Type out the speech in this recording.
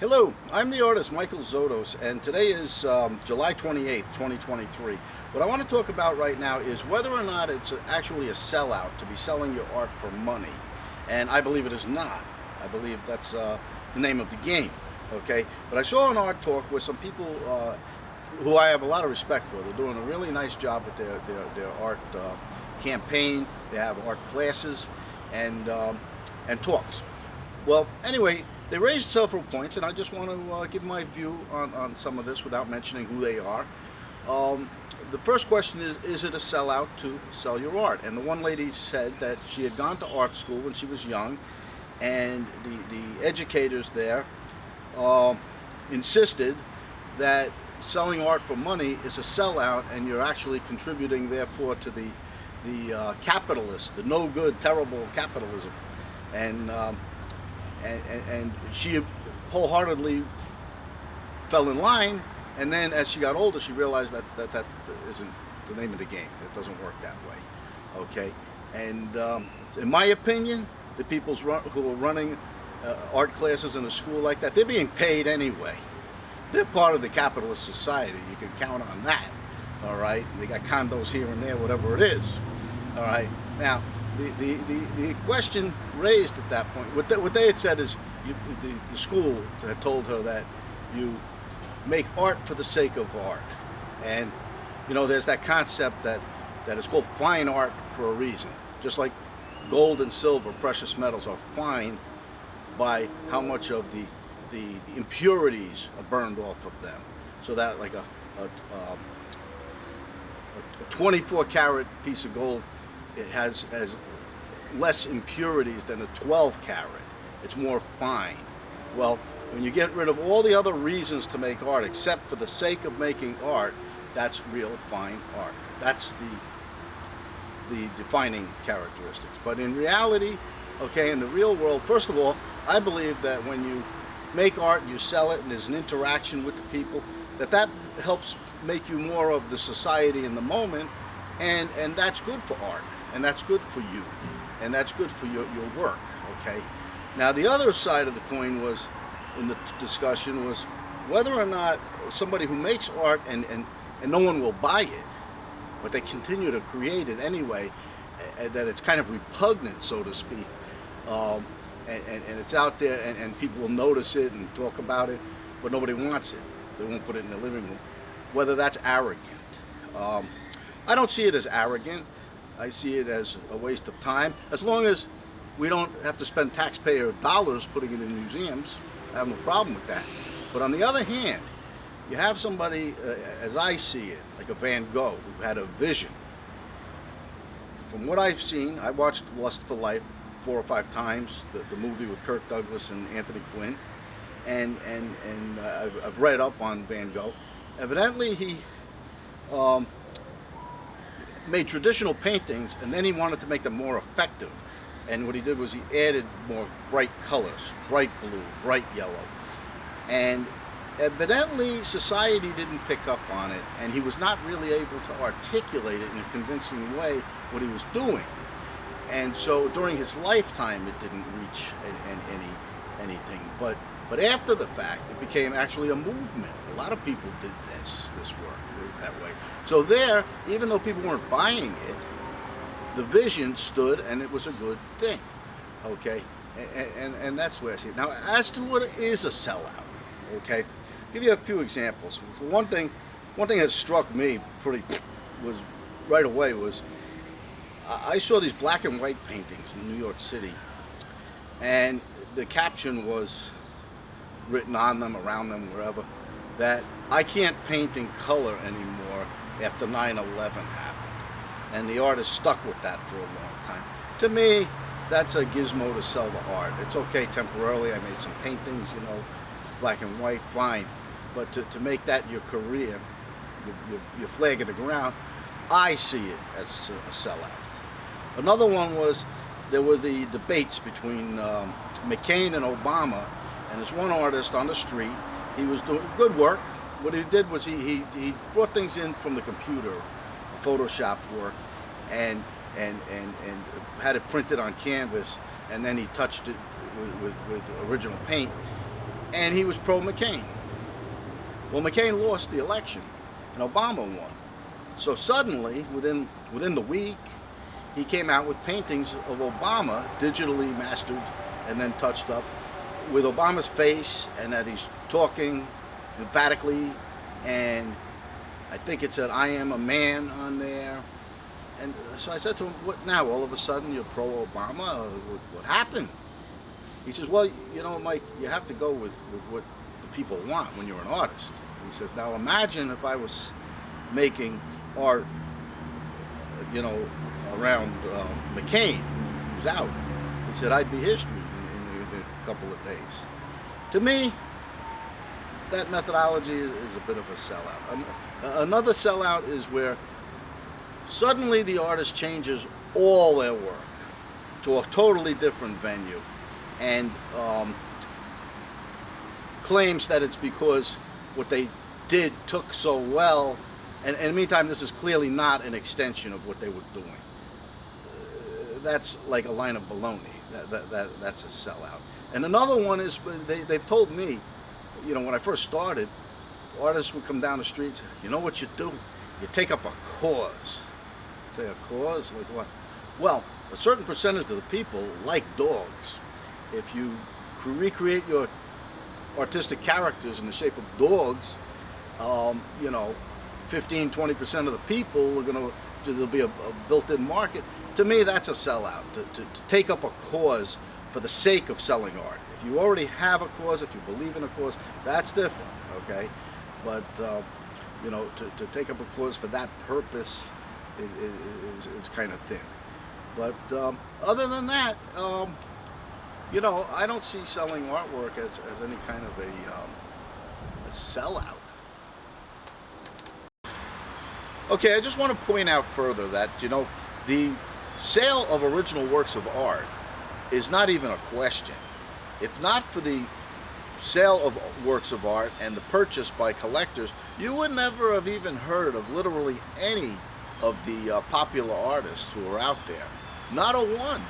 Hello, I'm the artist Michael Zotos, and today is July 28th, 2023. What I want to talk about right now is whether or not it's actually a sellout to be selling your art for money. And I believe it is not. I believe that's the name of the game, okay? But I saw an art talk with some people who I have a lot of respect for. They're doing a really nice job with their art campaign. They have art classes and talks. Well, anyway, they raised several points, and I just want to give my view on some of this without mentioning who they are. The first question is it a sellout to sell your art? And the one lady said that she had gone to art school when she was young, and the educators there insisted that selling art for money is a sellout, and you're actually contributing, therefore, to the capitalist, the no good, terrible capitalism. And she wholeheartely fell in line, and then as she got older she realized that isn't the name of the game. It doesn't work that way, okay? And in my opinion, the people who are running art classes in a school like that, they're being paid anyway. They're part of the capitalist society. You can count on that, all right? They got condos here and there, whatever it is, all right? Now, the question raised at that point, what they had said is the school had told her that you make art for the sake of art. And, you know, there's that concept that is called fine art for a reason. Just like gold and silver, precious metals, are fine by how much of the impurities are burned off of them. So that like a 24 karat piece of gold, it has less impurities than a 12 karat. It's more fine. Well, when you get rid of all the other reasons to make art except for the sake of making art, that's real fine art. That's the defining characteristics. But in reality, okay, in the real world, first of all, I believe that when you make art, you sell it, and there's an interaction with the people, that helps make you more of the society in the moment, and that's good for art, and that's good for you, and that's good for your work, okay? Now, the other side of the coin was, in the discussion, was whether or not somebody who makes art and no one will buy it, but they continue to create it anyway, that it's kind of repugnant, so to speak, and it's out there, and people will notice it and talk about it, but nobody wants it. They won't put it in their living room. Whether that's arrogant. I don't see it as arrogant. I see it as a waste of time. As long as we don't have to spend taxpayer dollars putting it in museums, I have no problem with that. But on the other hand, you have somebody, as I see it, like a Van Gogh, who had a vision. From what I've seen, I watched Lust for Life 4 or 5 times, the movie with Kirk Douglas and Anthony Quinn, and I've read up on Van Gogh. Evidently, he made traditional paintings, and then he wanted to make them more effective. And what he did was he added more bright colors, bright blue, bright yellow. And evidently society didn't pick up on it, and he was not really able to articulate it in a convincing way what he was doing. And so during his lifetime it didn't reach anything. But after the fact, it became actually a movement. A lot of people did this work that way. So there, even though people weren't buying it, the vision stood, and it was a good thing, okay? And that's the way I see it. Now, as to what is a sellout, okay? I'll give you a few examples. For one thing that struck me was right away was I saw these black and white paintings in New York City, and the caption was written on them, around them, wherever, that I can't paint in color anymore after 9/11 happened. And the artist stuck with that for a long time. To me, that's a gizmo to sell the art. It's okay temporarily. I made some paintings, you know, black and white, fine. But to make that your career, your flag in the ground, I see it as a sellout. Another one was, there were the debates between McCain and Obama, and there's one artist on the street. He was doing good work. What he did was he brought things in from the computer, Photoshop work, and had it printed on canvas, and then he touched it with original paint. and he was pro-McCain. Well, McCain lost the election, and Obama won. So suddenly, within the week, he came out with paintings of Obama, digitally mastered and then touched up, with Obama's face, and that he's talking emphatically, and I think it said, "I am a man" on there. And so I said to him, "What now? All of a sudden you're pro-Obama? What happened?" He says, "Well, you know, Mike, you have to go with what the people want when you're an artist." He says, "Now imagine if I was making art, you know, around McCain, who's out." He said, "I'd be history in a couple of days." To me, that methodology is a bit of a sellout. Another sellout is where suddenly the artist changes all their work to a totally different venue and claims that it's because what they did took so well, and in the meantime this is clearly not an extension of what they were doing. That's like a line of baloney. That's a sellout. And another one is, they've told me, you know, when I first started, artists would come down the street and say, "You know what you do? You take up a cause." Say, a cause? Like what? Well, a certain percentage of the people like dogs. If you recreate your artistic characters in the shape of dogs, you know, 15–20% of the people are there'll be a built-in market. To me, that's a sellout, to take up a cause for the sake of selling art. If you already have a cause, if you believe in a cause, that's different, okay? But, you know, to take up a cause for that purpose is kind of thin. But other than that, you know, I don't see selling artwork as any kind of a sellout. Okay, I just want to point out further that, you know, the sale of original works of art is not even a question. If not for the sale of works of art and the purchase by collectors, you would never have even heard of literally any of the popular artists who are out there. Not a one.